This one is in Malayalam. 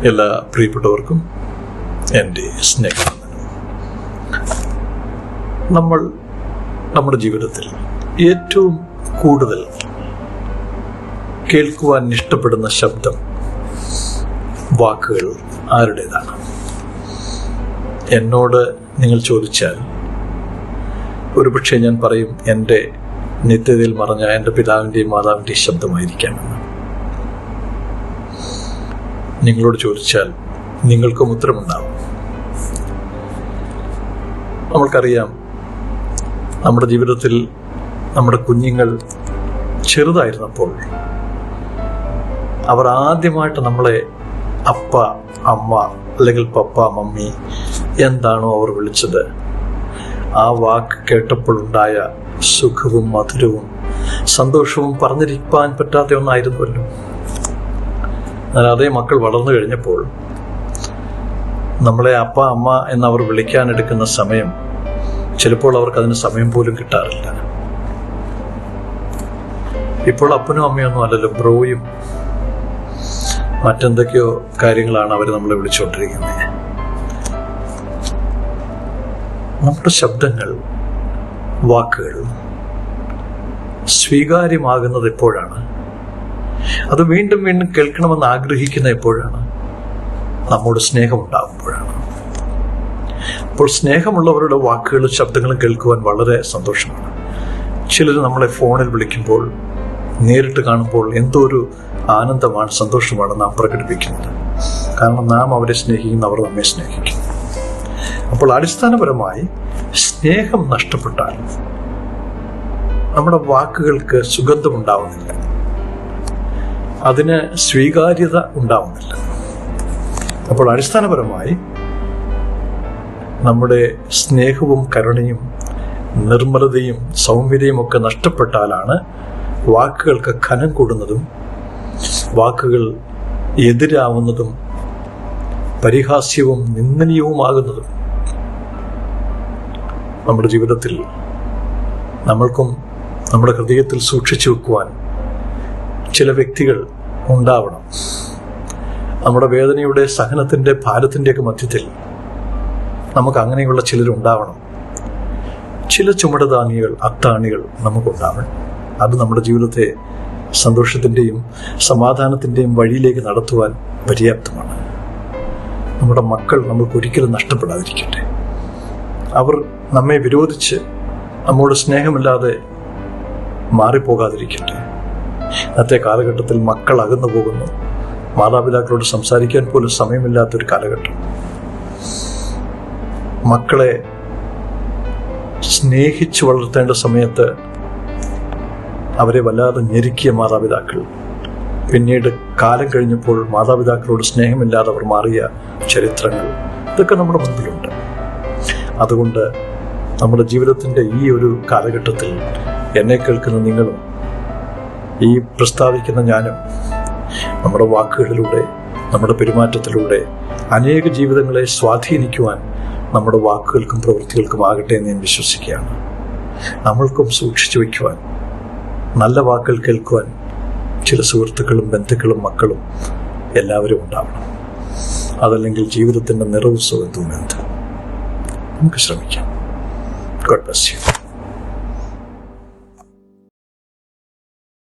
എല്ലാ പ്രിയപ്പെട്ടവർക്കും എൻ്റെ സ്നേഹം. നമ്മൾ നമ്മുടെ ജീവിതത്തിൽ ഏറ്റവും കൂടുതൽ കേൾക്കുവാൻ ഇഷ്ടപ്പെടുന്ന ശബ്ദം, വാക്കുകൾ ആരുടേതാണ്? എന്നോട് നിങ്ങൾ ചോദിച്ചാൽ ഒരുപക്ഷെ ഞാൻ പറയും എൻ്റെ നിത്യതയിൽ മറഞ്ഞ എൻ്റെ പിതാവിൻ്റെയും മാതാവിൻ്റെയും ശബ്ദമായിരിക്കാമെന്ന്. നിങ്ങളോട് ചോദിച്ചാൽ നിങ്ങൾക്കും ഉത്തരമുണ്ടാവും. നമ്മൾക്കറിയാം, നമ്മുടെ ജീവിതത്തിൽ നമ്മുടെ കുഞ്ഞുങ്ങൾ ചെറുതായിരുന്നപ്പോൾ അവർ ആദ്യമായിട്ട് നമ്മളെ അപ്പ, അമ്മ അല്ലെങ്കിൽ പപ്പ, മമ്മി എന്താണോ അവർ വിളിച്ചത്, ആ വാക്ക് കേട്ടപ്പോഴുണ്ടായ സുഖവും മധുരവും സന്തോഷവും പറഞ്ഞിരിക്കാൻ പറ്റാത്ത ഒന്നായിരുന്നുവല്ലോ. എന്നാൽ അതേ മക്കൾ വളർന്നു കഴിഞ്ഞപ്പോൾ നമ്മളെ അപ്പ, അമ്മ എന്നവർ വിളിക്കാനെടുക്കുന്ന സമയം ചിലപ്പോൾ അവർക്ക് അതിന് സമയം പോലും കിട്ടാറില്ല. ഇപ്പോൾ അപ്പനും അമ്മയൊന്നും അല്ലല്ലോ, ബ്രോയും മറ്റെന്തൊക്കെയോ കാര്യങ്ങളാണ് അവർ നമ്മളെ വിളിച്ചുകൊണ്ടിരിക്കുന്നത്. നമ്മുടെ ശബ്ദങ്ങൾ, വാക്കുകൾ സ്വീകാര്യമാകുന്നത് എപ്പോഴാണ്? അത് വീണ്ടും വീണ്ടും കേൾക്കണമെന്ന് ആഗ്രഹിക്കുന്ന എപ്പോഴാണ്? നമ്മോട് സ്നേഹമുണ്ടാകുമ്പോഴാണ്. അപ്പോൾ സ്നേഹമുള്ളവരുടെ വാക്കുകളും ശബ്ദങ്ങളും കേൾക്കുവാൻ വളരെ സന്തോഷമാണ്. ചിലർ നമ്മളെ ഫോണിൽ വിളിക്കുമ്പോൾ, നേരിട്ട് കാണുമ്പോൾ എന്തോ ഒരു ആനന്ദമാണ്, സന്തോഷമാണ് നാം പ്രകടിപ്പിക്കുന്നത്. കാരണം നാം അവരെ സ്നേഹിക്കുന്നു, അവർ നമ്മെ സ്നേഹിക്കുന്നു. അപ്പോൾ അടിസ്ഥാനപരമായി സ്നേഹം നഷ്ടപ്പെട്ടാൽ നമ്മുടെ വാക്കുകൾക്ക് സുഗന്ധമുണ്ടാവുന്നില്ല, അതിന് സ്വീകാര്യത ഉണ്ടാവുന്നില്ല. അപ്പോൾ അടിസ്ഥാനപരമായി നമ്മുടെ സ്നേഹവും കരുണയും നിർമ്മലതയും സൗമ്യതയും ഒക്കെ നഷ്ടപ്പെട്ടാലാണ് വാക്കുകൾക്ക് ഖനം കൂടുന്നതും വാക്കുകൾ എതിരാവുന്നതും പരിഹാസ്യവും നിന്ദനീയവുമാകുന്നതും. നമ്മുടെ ജീവിതത്തിൽ നമ്മൾക്കും നമ്മുടെ ഹൃദയത്തിൽ സൂക്ഷിച്ചു വെക്കുവാൻ ചില വ്യക്തികൾ ഉണ്ടാവണം. നമ്മുടെ വേദനയുടെ, സഹനത്തിൻ്റെ, ഭാരത്തിൻ്റെയൊക്കെ മധ്യത്തിൽ നമുക്ക് അങ്ങനെയുള്ള ചിലരുണ്ടാവണം. ചില ചുമടുതാങ്ങികൾ, അത്താണികൾ നമുക്കുണ്ടാവണം. അത് നമ്മുടെ ജീവിതത്തെ സന്തോഷത്തിൻ്റെയും സമാധാനത്തിൻ്റെയും വഴിയിലേക്ക് നടത്തുവാൻ പര്യാപ്തമാണ്. നമ്മുടെ മക്കൾ നമ്മൾക്ക് ഒരിക്കലും നഷ്ടപ്പെടാതിരിക്കട്ടെ. അവർ നമ്മെ വിരോധിച്ച് നമ്മോട് സ്നേഹമില്ലാതെ മാറിപ്പോകാതിരിക്കട്ടെ. ഇന്നത്തെ കാലഘട്ടത്തിൽ മക്കൾ അകന്നു പോകുന്നു. മാതാപിതാക്കളോട് സംസാരിക്കാൻ പോലും സമയമില്ലാത്തൊരു കാലഘട്ടം. മക്കളെ സ്നേഹിച്ചു വളർത്തേണ്ട സമയത്ത് അവരെ വല്ലാതെ ഞെരുക്കിയ മാതാപിതാക്കൾ, പിന്നീട് കാലം കഴിഞ്ഞപ്പോൾ മാതാപിതാക്കളോട് സ്നേഹമില്ലാതെ അവർ മാറിയ ചരിത്രങ്ങൾ, ഇതൊക്കെ നമ്മുടെ മുൻപിലുണ്ട്. അതുകൊണ്ട് നമ്മുടെ ജീവിതത്തിൻ്റെ ഈ ഒരു കാലഘട്ടത്തിൽ എന്നെ കേൾക്കുന്ന നിങ്ങളും ഈ പ്രസ്താവിക്കുന്ന ഞാനും നമ്മുടെ വാക്കുകളിലൂടെ, നമ്മുടെ പെരുമാറ്റത്തിലൂടെ അനേക ജീവിതങ്ങളെ സ്വാധീനിക്കുവാൻ നമ്മുടെ വാക്കുകൾക്കും പ്രവൃത്തികൾക്കും ആകട്ടെ എന്ന് ഞാൻ വിശ്വസിക്കുകയാണ്. നമ്മൾക്കും സൂക്ഷിച്ചു വയ്ക്കുവാൻ, നല്ല വാക്കുകൾ കേൾക്കുവാൻ ചില സുഹൃത്തുക്കളും ബന്ധുക്കളും മക്കളും എല്ലാവരും ഉണ്ടാവണം. അതല്ലെങ്കിൽ ജീവിതത്തിൻ്റെ നിറവും സുഗന്ധവും എന്ത്? നമുക്ക് ശ്രമിക്കാം. God bless you.